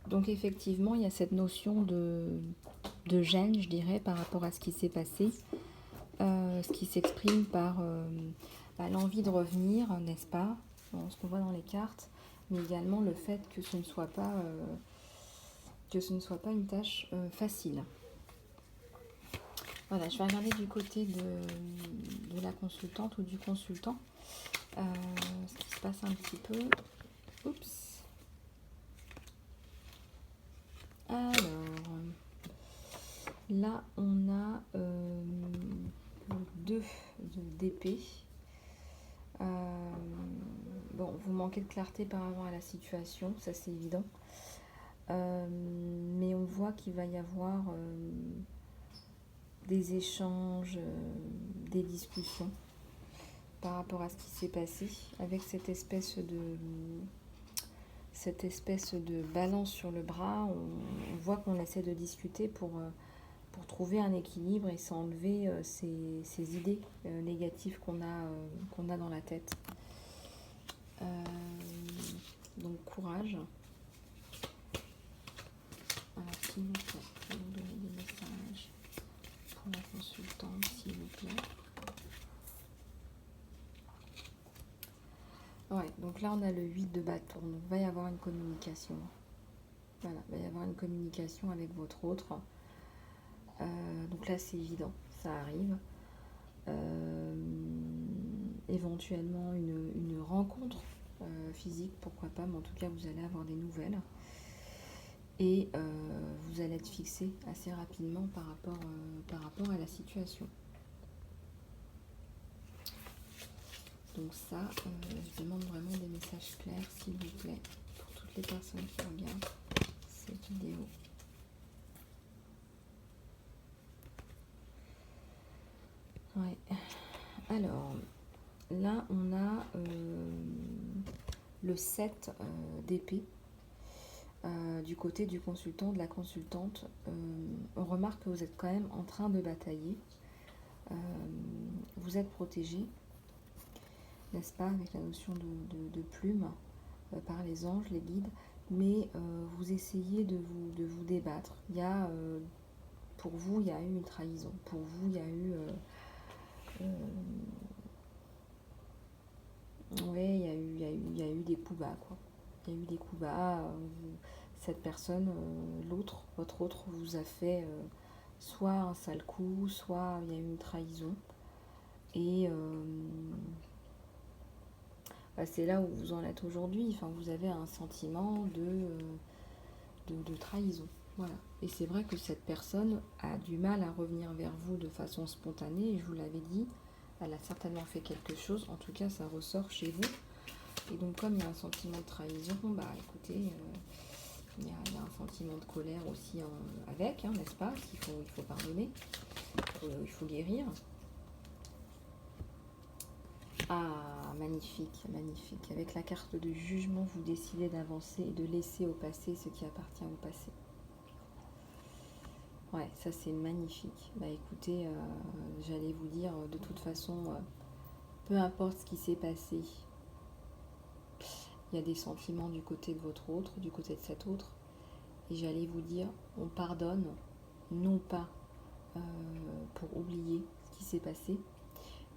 Donc effectivement, il y a cette notion de gêne, je dirais, par rapport à ce qui s'est passé, ce qui s'exprime par l'envie de revenir, n'est-ce pas, ce qu'on voit dans les cartes, mais également le fait que ce ne soit pas, une tâche facile. Voilà, je vais regarder du côté de la consultante ou du consultant, ce qui se passe un petit peu. Oups. Alors, là, on a 2 d'épée. Bon, vous manquez de clarté par rapport à la situation, ça c'est évident. Mais on voit qu'il va y avoir des échanges, des discussions par rapport à ce qui s'est passé, avec cette espèce de balance sur le bras. On voit qu'on essaie de discuter pour trouver un équilibre et s'enlever ces idées négatives qu'on a dans la tête. Donc courage. Alors s'il vous plaît, vous nous donner des messages pour la consultante, s'il vous plaît. Ouais, donc là on a le 8 de bâton, donc il va y avoir une communication. Voilà, il va y avoir une communication avec votre autre. Donc là c'est évident, ça arrive. Éventuellement une rencontre physique, pourquoi pas, mais en tout cas vous allez avoir des nouvelles. Et vous allez être fixé assez rapidement par rapport à la situation. Donc ça, je demande vraiment des messages clairs, s'il vous plaît, pour toutes les personnes qui regardent cette vidéo. Ouais. Alors, là, on a le 7 d'épée. Du côté du consultant, de la consultante, on remarque que vous êtes quand même en train de batailler. Vous êtes protégé, n'est-ce pas, avec la notion de plume par les anges, les guides, mais vous essayez de vous débattre. Il y a, pour vous, il y a eu une trahison. Pour vous, il y a eu... ouais, il y a eu des coups bas, quoi. Il y a eu des coups bas. Cette personne, l'autre, votre autre, vous a fait soit un sale coup, soit il y a eu une trahison. Et c'est là où vous en êtes aujourd'hui. Enfin, vous avez un sentiment de trahison. Voilà. Et c'est vrai que cette personne a du mal à revenir vers vous de façon spontanée. Et je vous l'avais dit, elle a certainement fait quelque chose. En tout cas, ça ressort chez vous. Et donc, comme il y a un sentiment de trahison, bah écoutez, il y a un sentiment de colère aussi avec, hein, n'est-ce pas? Il faut pardonner, il faut guérir. Ah, magnifique, magnifique. Avec la carte de jugement, vous décidez d'avancer et de laisser au passé ce qui appartient au passé. Ouais, ça c'est magnifique. Bah écoutez, j'allais vous dire, de toute façon, peu importe ce qui s'est passé, il y a des sentiments du côté de votre autre, du côté de cet autre. Et j'allais vous dire, on pardonne, non pas pour oublier ce qui s'est passé,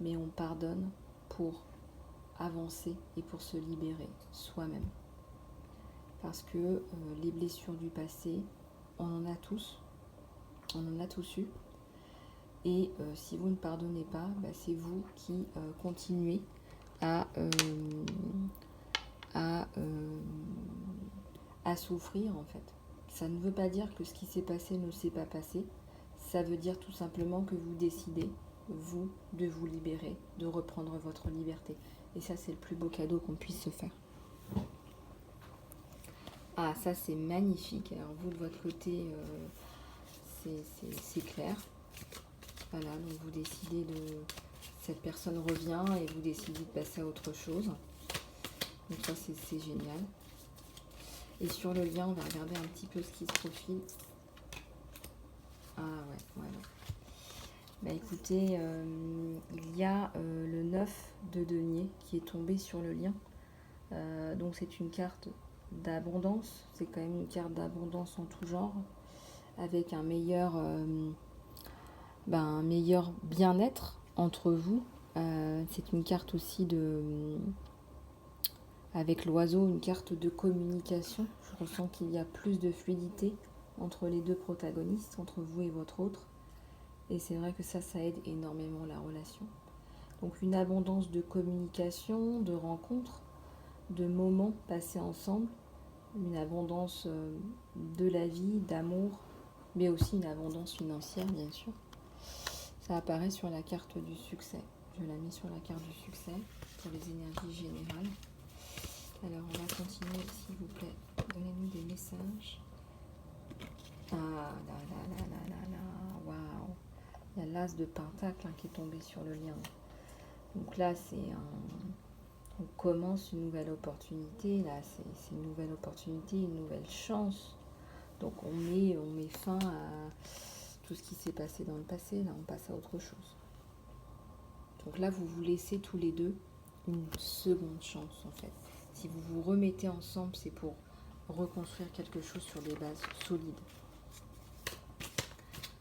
mais on pardonne pour avancer et pour se libérer soi-même. Parce que les blessures du passé, on en a tous eu. Et si vous ne pardonnez pas, bah, c'est vous qui continuez à souffrir en fait. Ça ne veut pas dire que ce qui s'est passé ne s'est pas passé. Ça veut dire tout simplement que vous décidez, vous, de vous libérer, de reprendre votre liberté. Et ça, c'est le plus beau cadeau qu'on puisse se faire. Ah, ça, c'est magnifique. Alors, vous, de votre côté, c'est clair. Voilà, donc vous décidez de... Cette personne revient et vous décidez de passer à autre chose. Donc ça, c'est génial. Et sur le lien, on va regarder un petit peu ce qui se profile. Ah ouais, voilà. Bah écoutez, il y a le 9 de denier qui est tombé sur le lien. Donc c'est une carte d'abondance. C'est quand même une carte d'abondance en tout genre, avec un meilleur bien-être entre vous. C'est une carte aussi avec l'oiseau, une carte de communication. Je ressens qu'il y a plus de fluidité entre les deux protagonistes, entre vous et votre autre. Et c'est vrai que ça aide énormément la relation. Donc une abondance de communication, de rencontres, de moments passés ensemble, une abondance de la vie, d'amour, mais aussi une abondance financière, bien sûr. Ça apparaît sur la carte du succès. Je la mets sur la carte du succès pour les énergies générales. Alors, on va continuer, s'il vous plaît. Donnez-nous des messages. Ah là là là là là là, waouh! Il y a l'as de pentacle qui est tombé sur le lien. Donc là, on commence une nouvelle opportunité. Là, c'est une nouvelle opportunité, une nouvelle chance. Donc on met fin à tout ce qui s'est passé dans le passé. Là, on passe à autre chose. Donc là, vous vous laissez tous les deux une seconde chance, en fait. Si vous vous remettez ensemble, c'est pour reconstruire quelque chose sur des bases solides.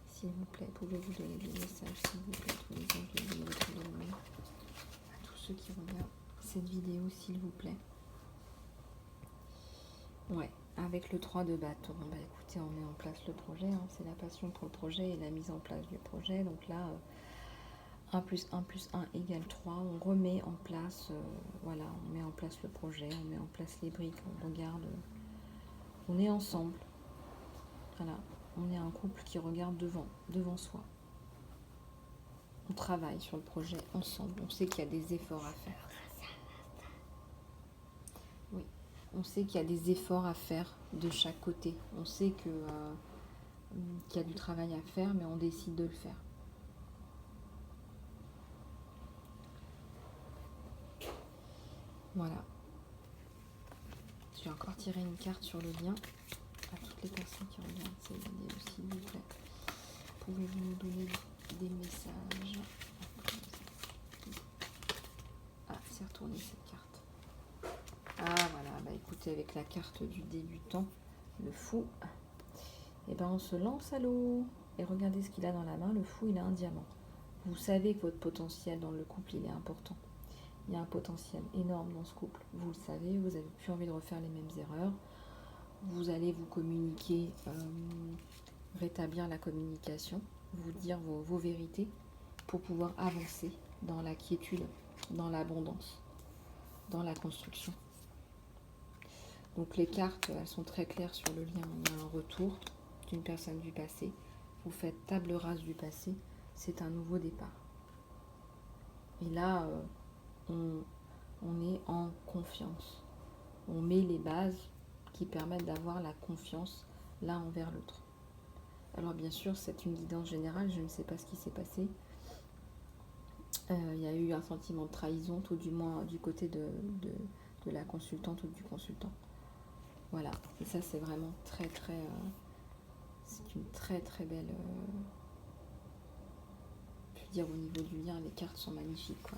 S'il vous plaît, pouvez-vous donner des messages, s'il vous plaît, tous les gens de votre domaine, à tous ceux qui regardent cette vidéo, s'il vous plaît. Ouais, avec le 3 de bâton, bah écoutez, on met en place le projet, hein, c'est la passion pour le projet et la mise en place du projet. Donc là, 1 plus 1 plus 1 égale 3, on remet en place, voilà, on met en place le projet, on met en place les briques, on regarde, on est ensemble, voilà, on est un couple qui regarde devant soi. On travaille sur le projet ensemble, on sait qu'il y a des efforts à faire. Oui, on sait qu'il y a des efforts à faire de chaque côté, on sait qu'il y a du travail à faire, mais on décide de le faire. Voilà. Je vais encore tirer une carte sur le lien à toutes les personnes qui regardent cette vidéo, s'il vous plaît. Pouvez-vous nous donner des messages? Ah, c'est retourné cette carte. Ah, voilà. Bah écoutez, avec la carte du débutant, le fou, et ben on se lance à l'eau. Et regardez ce qu'il a dans la main. Le fou, il a un diamant. Vous savez que votre potentiel dans le couple, il est important. Il y a un potentiel énorme dans ce couple. Vous le savez, vous n'avez plus envie de refaire les mêmes erreurs. Vous allez vous communiquer, rétablir la communication, vous dire vos vérités pour pouvoir avancer dans la quiétude, dans l'abondance, dans la construction. Donc les cartes, elles sont très claires sur le lien. Il y a un retour d'une personne du passé. Vous faites table rase du passé. C'est un nouveau départ. Et là, on est en confiance. On met les bases qui permettent d'avoir la confiance l'un envers l'autre. Alors bien sûr, c'est une guidance générale, je ne sais pas ce qui s'est passé. Il y a eu un sentiment de trahison, tout du moins du côté de la consultante ou du consultant. Voilà, et ça c'est vraiment très très... c'est une très très belle... je veux dire, au niveau du lien, les cartes sont magnifiques, quoi.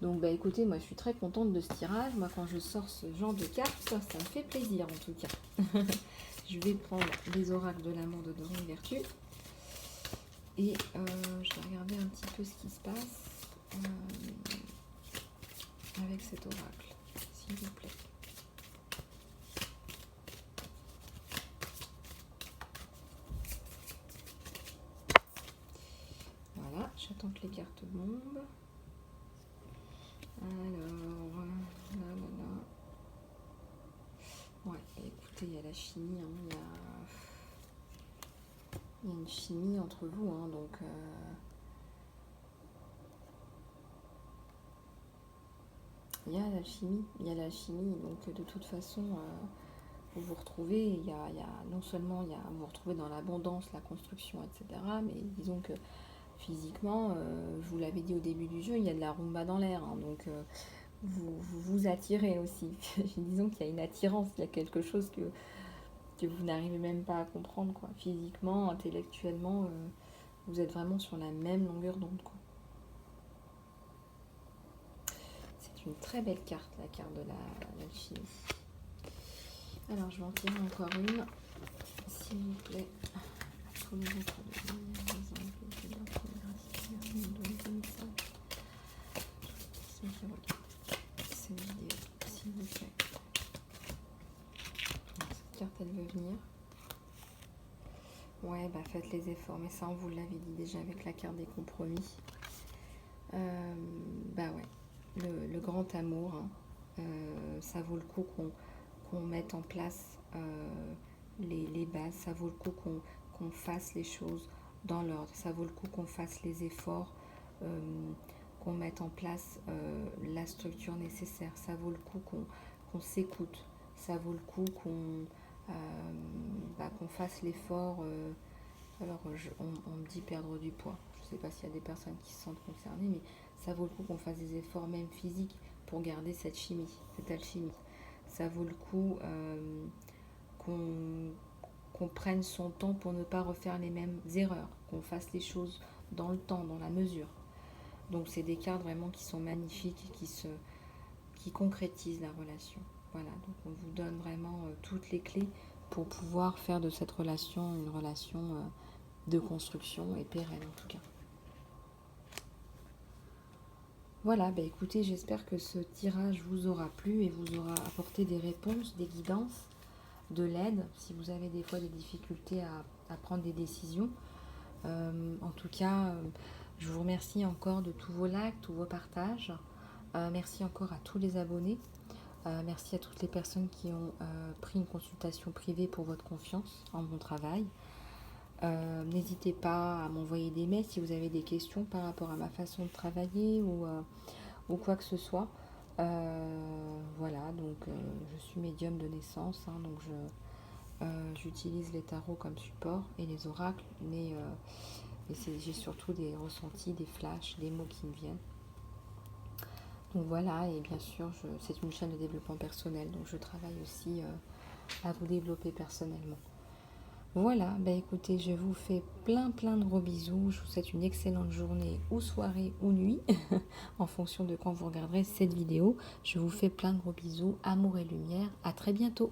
Donc bah écoutez, moi je suis très contente de ce tirage. Moi quand je sors ce genre de cartes, ça me fait plaisir en tout cas. Je vais prendre les oracles de l'amour de Dorine Vertu. Et je vais regarder un petit peu ce qui se passe avec cet oracle, s'il vous plaît. Voilà, j'attends que les cartes bombent. Alors, ouais, écoutez, il y a la chimie, hein, il y a une chimie entre vous, hein, donc il y a l'alchimie, donc de toute façon, vous vous retrouvez, il y a non seulement vous vous retrouvez dans l'abondance, la construction, etc., mais disons que physiquement, je vous l'avais dit au début du jeu, il y a de la rumba dans l'air, hein, donc vous attirez aussi. Disons qu'il y a une attirance, il y a quelque chose que vous n'arrivez même pas à comprendre, quoi. Physiquement, intellectuellement, vous êtes vraiment sur la même longueur d'onde, quoi. C'est une très belle carte, la carte de l'alchimie. Alors, je vais en tirer encore une, s'il vous plaît. Tous les autres ceux qui regardent cette vidéo, s'il vous plaît. Cette carte, elle veut venir. Ouais, bah faites les efforts, mais ça, on vous l'avait dit déjà avec la carte des compromis. Bah ouais, le grand amour, hein, ça vaut le coup qu'on mette en place les bases, ça vaut le coup qu'on fasse les choses dans l'ordre, ça vaut le coup qu'on fasse les efforts, qu'on mette en place la structure nécessaire, ça vaut le coup qu'on s'écoute, ça vaut le coup qu'on fasse l'effort. Alors, on me dit perdre du poids. Je ne sais pas s'il y a des personnes qui se sentent concernées, mais ça vaut le coup qu'on fasse des efforts, même physiques, pour garder cette chimie, cette alchimie. Ça vaut le coup qu'on prenne son temps pour ne pas refaire les mêmes erreurs, qu'on fasse les choses dans le temps, dans la mesure. Donc, c'est des cartes vraiment qui sont magnifiques et qui concrétisent la relation. Voilà, donc on vous donne vraiment toutes les clés pour pouvoir faire de cette relation une relation de construction et pérenne en tout cas. Voilà, bah écoutez, j'espère que ce tirage vous aura plu et vous aura apporté des réponses, des guidances, de l'aide, si vous avez des fois des difficultés à prendre des décisions. En tout cas, je vous remercie encore de tous vos likes, tous vos partages. Merci encore à tous les abonnés. Merci à toutes les personnes qui ont pris une consultation privée pour votre confiance en mon travail. N'hésitez pas à m'envoyer des mails si vous avez des questions par rapport à ma façon de travailler ou quoi que ce soit. Voilà, donc je suis médium de naissance, hein, donc j'utilise les tarots comme support et les oracles, mais j'ai surtout des ressentis, des flashs, des mots qui me viennent. Donc voilà, et bien sûr, c'est une chaîne de développement personnel, donc je travaille aussi à vous développer personnellement. Voilà, bah écoutez, je vous fais plein de gros bisous, je vous souhaite une excellente journée ou soirée ou nuit, en fonction de quand vous regarderez cette vidéo. Je vous fais plein de gros bisous, amour et lumière, à très bientôt.